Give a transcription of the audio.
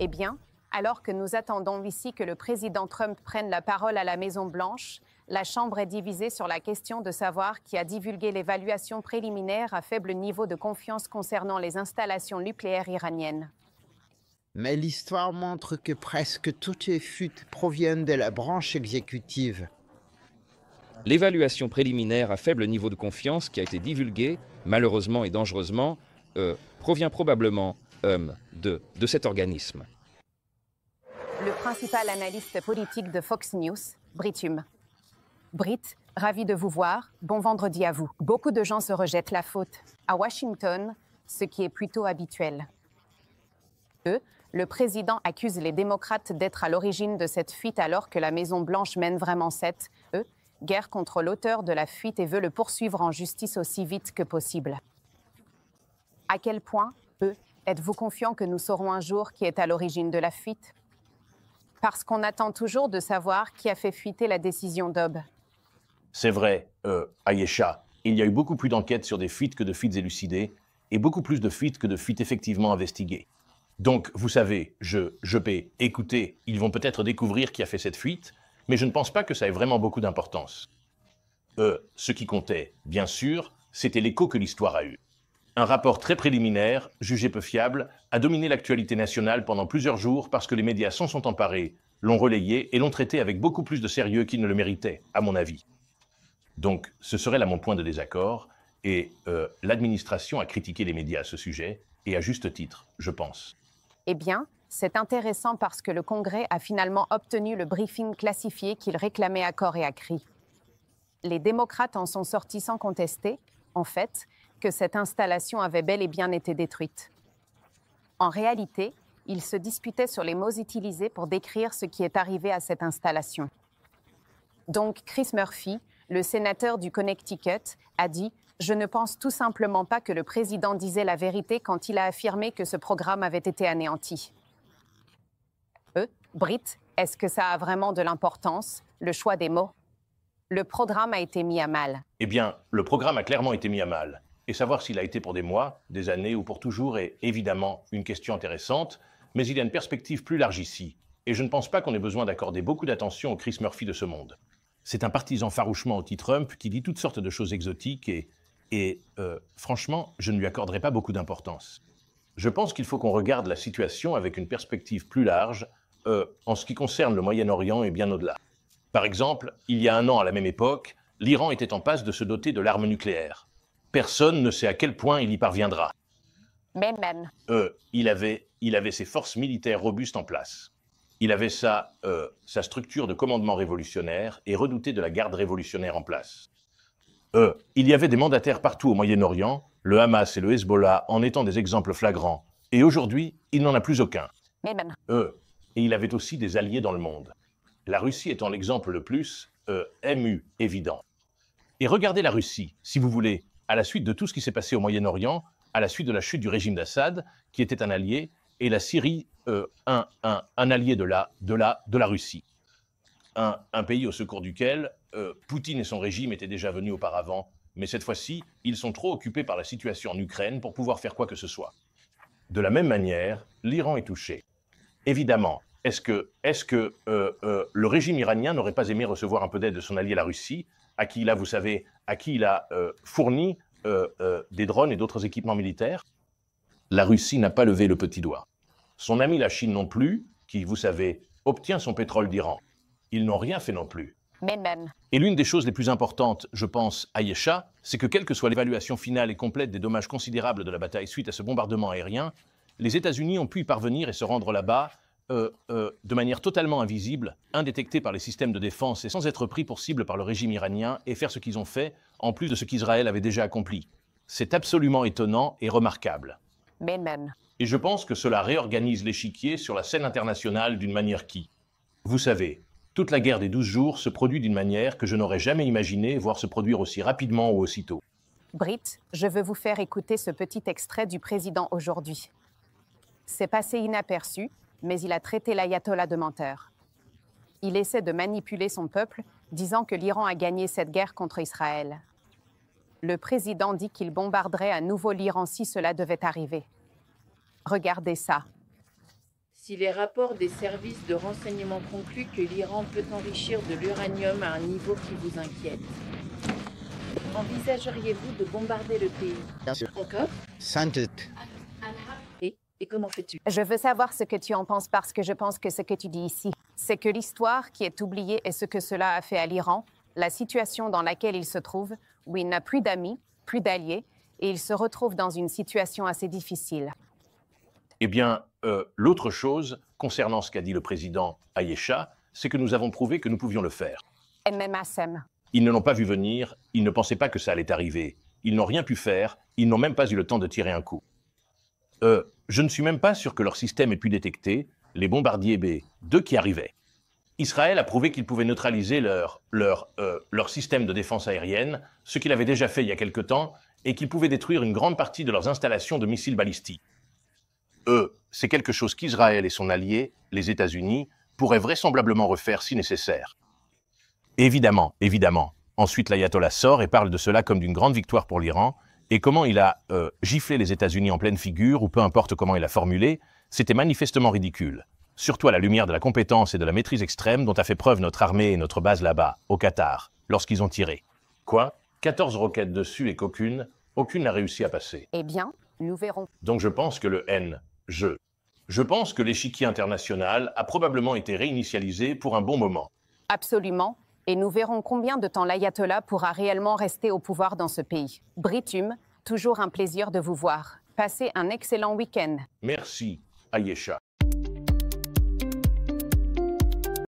Eh bien, alors que nous attendons ici que le président Trump prenne la parole à la Maison-Blanche, la Chambre est divisée sur la question de savoir qui a divulgué l'évaluation préliminaire à faible niveau de confiance concernant les installations nucléaires iraniennes. Mais l'histoire montre que presque toutes les fuites proviennent de la branche exécutive. L'évaluation préliminaire à faible niveau de confiance qui a été divulguée, malheureusement et dangereusement, provient probablement de cet organisme. Le principal analyste politique de Fox News, Brit Hume. Brit, ravi de vous voir, bon vendredi à vous. Beaucoup de gens se rejettent la faute à Washington, ce qui est plutôt habituel. Le président accuse les démocrates d'être à l'origine de cette fuite alors que la Maison-Blanche mène vraiment cette guerre contre l'auteur de la fuite et veut le poursuivre en justice aussi vite que possible. À quel point, êtes-vous confiant que nous saurons un jour qui est à l'origine de la fuite? Parce qu'on attend toujours de savoir qui a fait fuiter la décision Dobbs. C'est vrai, Ayesha, il y a eu beaucoup plus d'enquêtes sur des fuites que de fuites élucidées, et beaucoup plus de fuites que de fuites effectivement investiguées. Donc, vous savez, je vais écouter, ils vont peut-être découvrir qui a fait cette fuite, mais je ne pense pas que ça ait vraiment beaucoup d'importance. Ce qui comptait, bien sûr, c'était l'écho que l'histoire a eu. Un rapport très préliminaire, jugé peu fiable, a dominé l'actualité nationale pendant plusieurs jours parce que les médias s'en sont emparés, l'ont relayé et l'ont traité avec beaucoup plus de sérieux qu'ils ne le méritaient, à mon avis. Donc, ce serait là mon point de désaccord, et l'administration a critiqué les médias à ce sujet, et à juste titre, je pense. Eh bien, c'est intéressant parce que le Congrès a finalement obtenu le briefing classifié qu'il réclamait à corps et à cri. Les démocrates en sont sortis sans contester, en fait, que cette installation avait bel et bien été détruite. En réalité, ils se disputaient sur les mots utilisés pour décrire ce qui est arrivé à cette installation. Donc, Chris Murphy, le sénateur du Connecticut, a dit « Je ne pense tout simplement pas que le président disait la vérité quand il a affirmé que ce programme avait été anéanti. » Brit, est-ce que ça a vraiment de l'importance, le choix des mots? Le programme a été mis à mal. Eh bien, le programme a clairement été mis à mal. Et savoir s'il a été pour des mois, des années ou pour toujours est évidemment une question intéressante, mais il y a une perspective plus large ici. Et je ne pense pas qu'on ait besoin d'accorder beaucoup d'attention au Chris Murphy de ce monde. C'est un partisan farouchement anti-Trump qui dit toutes sortes de choses exotiques et franchement, je ne lui accorderai pas beaucoup d'importance. Je pense qu'il faut qu'on regarde la situation avec une perspective plus large en ce qui concerne le Moyen-Orient et bien au-delà. Par exemple, il y a un an à la même époque, l'Iran était en passe de se doter de l'arme nucléaire. Personne ne sait à quel point il y parviendra. Il avait ses forces militaires robustes en place. Il avait sa structure de commandement révolutionnaire et redouté de la garde révolutionnaire en place. Il y avait des mandataires partout au Moyen-Orient, le Hamas et le Hezbollah en étant des exemples flagrants. Et aujourd'hui, il n'en a plus aucun. Et il avait aussi des alliés dans le monde. La Russie étant l'exemple le plus évident. Et regardez la Russie, si vous voulez, à la suite de tout ce qui s'est passé au Moyen-Orient, à la suite de la chute du régime d'Assad, qui était un allié, et la Syrie, un allié de la Russie. Un pays au secours duquel Poutine et son régime étaient déjà venus auparavant, mais cette fois-ci, ils sont trop occupés par la situation en Ukraine pour pouvoir faire quoi que ce soit. De la même manière, l'Iran est touché. Évidemment, est-ce que le régime iranien n'aurait pas aimé recevoir un peu d'aide de son allié la Russie, à qui il a, vous savez, fourni des drones et d'autres équipements militaires? La Russie n'a pas levé le petit doigt. Son ami la Chine non plus, qui, vous savez, obtient son pétrole d'Iran. Ils n'ont rien fait non plus. Et l'une des choses les plus importantes, je pense, Ayesha, c'est que quelle que soit l'évaluation finale et complète des dommages considérables de la bataille suite à ce bombardement aérien, les États-Unis ont pu y parvenir et se rendre là-bas de manière totalement invisible, indétectée par les systèmes de défense et sans être pris pour cible par le régime iranien et faire ce qu'ils ont fait, en plus de ce qu'Israël avait déjà accompli. C'est absolument étonnant et remarquable. Et je pense que cela réorganise l'échiquier sur la scène internationale d'une manière qui, vous savez, toute la guerre des 12 jours se produit d'une manière que je n'aurais jamais imaginé voir se produire aussi rapidement ou aussitôt. Brit, je veux vous faire écouter ce petit extrait du président aujourd'hui. C'est passé inaperçu, mais il a traité l'ayatollah de menteur. Il essaie de manipuler son peuple, disant que l'Iran a gagné cette guerre contre Israël. Le président dit qu'il bombarderait à nouveau l'Iran si cela devait arriver. Regardez ça. Si les rapports des services de renseignement concluent que l'Iran peut enrichir de l'uranium à un niveau qui vous inquiète, envisageriez-vous de bombarder le pays? Bien sûr. Encore? Sans doute. Et comment fais-tu? Je veux savoir ce que tu en penses parce que je pense que ce que tu dis ici, c'est que l'histoire qui est oubliée est ce que cela a fait à l'Iran, la situation dans laquelle il se trouve, où il n'a plus d'amis, plus d'alliés, et il se retrouve dans une situation assez difficile. Eh bien, l'autre chose, concernant ce qu'a dit le président Ayesha, c'est que nous avons prouvé que nous pouvions le faire. Et même Assem. Ils ne l'ont pas vu venir, ils ne pensaient pas que ça allait arriver. Ils n'ont rien pu faire, ils n'ont même pas eu le temps de tirer un coup. Je ne suis même pas sûr que leur système ait pu détecter les bombardiers B-2 qui arrivaient. Israël a prouvé qu'il pouvait neutraliser leur système de défense aérienne, ce qu'il avait déjà fait il y a quelque temps, et qu'il pouvait détruire une grande partie de leurs installations de missiles balistiques. C'est quelque chose qu'Israël et son allié, les États-Unis, pourraient vraisemblablement refaire si nécessaire. Évidemment. Ensuite, l'ayatollah sort et parle de cela comme d'une grande victoire pour l'Iran, et comment il a giflé les États-Unis en pleine figure, ou peu importe comment il a formulé, c'était manifestement ridicule. Surtout à la lumière de la compétence et de la maîtrise extrême dont a fait preuve notre armée et notre base là-bas, au Qatar, lorsqu'ils ont tiré. Quoi? 14 roquettes dessus et qu'aucune n'a réussi à passer. Eh bien, nous verrons. Donc je pense que je pense que l'échiquier international a probablement été réinitialisé pour un bon moment. Absolument. Et nous verrons combien de temps l'ayatollah pourra réellement rester au pouvoir dans ce pays. Brithum, toujours un plaisir de vous voir. Passez un excellent week-end. Merci, Ayesha.